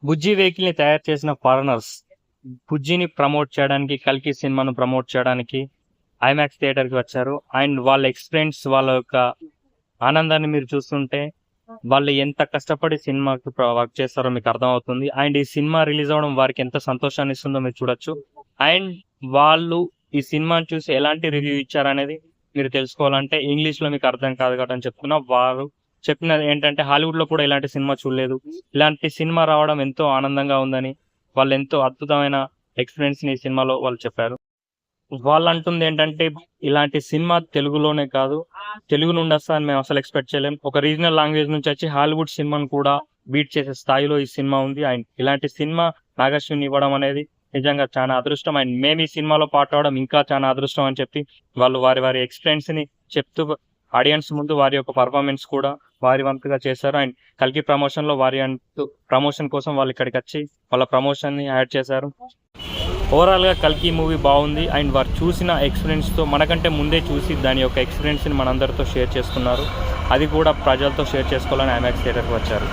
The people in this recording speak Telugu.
బుజ్జి వెహికల్ ని తయారు చేసిన ఫారినర్స్ బుజ్జిని ప్రమోట్ చేయడానికి, కల్కి సినిమాను ప్రమోట్ చేయడానికి ఐమాక్స్ థియేటర్ కి వచ్చారు. అండ్ వాళ్ళ ఎక్స్పీరియన్స్, వాళ్ళ యొక్క ఆనందాన్ని మీరు చూస్తుంటే వాళ్ళు ఎంత కష్టపడి సినిమాకి వర్క్ చేస్తారో మీకు అర్థమవుతుంది. అండ్ ఈ సినిమా రిలీజ్ అవ్వడం వారికి ఎంత సంతోషాన్ని ఇస్తుందో మీరు చూడొచ్చు. అండ్ వాళ్ళు ఈ సినిమాని చూసి ఎలాంటి రివ్యూ ఇచ్చారనేది మీరు తెలుసుకోవాలంటే ఇంగ్లీష్ లో మీకు అర్థం కాదు కాబట్టి చెప్తున్నా. వారు చెప్పినది ఏంటంటే హాలీవుడ్ లో కూడా ఇలాంటి సినిమా చూడలేదు, ఇలాంటి సినిమా రావడం ఎంతో ఆనందంగా ఉందని, వాళ్ళు ఎంతో అద్భుతమైన ఎక్స్పీరియన్స్ ని ఈ సినిమాలో వాళ్ళు చెప్పారు. వాళ్ళు అంటుంది ఏంటంటే ఇలాంటి సినిమా తెలుగులోనే కాదు, తెలుగు నుండి వస్తా అని మేము అసలు ఎక్స్పెక్ట్ చేయలేం. ఒక రీజనల్ లాంగ్వేజ్ నుంచి వచ్చి హాలీవుడ్ సినిమాను కూడా బీట్ చేసే స్థాయిలో ఈ సినిమా ఉంది. అండ్ ఇలాంటి సినిమా నాగశ్విని ఇవ్వడం అనేది నిజంగా చాలా అదృష్టం. అండ్ మేము ఈ సినిమాలో పాట అవడం ఇంకా చాలా అదృష్టం అని చెప్పి వాళ్ళు వారి ఎక్స్పీరియన్స్ ని చెప్తూ ఆడియన్స్ ముందు వారి యొక్క పర్ఫార్మెన్స్ కూడా వారి వంతుగా చేశారు. అండ్ కల్కి ప్రమోషన్ లో వారి ప్రమోషన్ కోసం వాళ్ళు ఇక్కడికి వచ్చి వాళ్ళ ప్రమోషన్ ని యాడ్ చేశారు. ఓవరాల్ గా కల్కి మూవీ బాగుంది. అండ్ వారు చూసిన ఎక్స్పీరియన్స్ తో మనకంటే ముందే చూసి దాని యొక్క ఎక్స్పీరియన్స్ ని మనందరితో షేర్ చేసుకున్నారు. అది కూడా ప్రజలతో షేర్ చేసుకోవాలని ఐమాక్స్ థియేటర్కి వచ్చారు.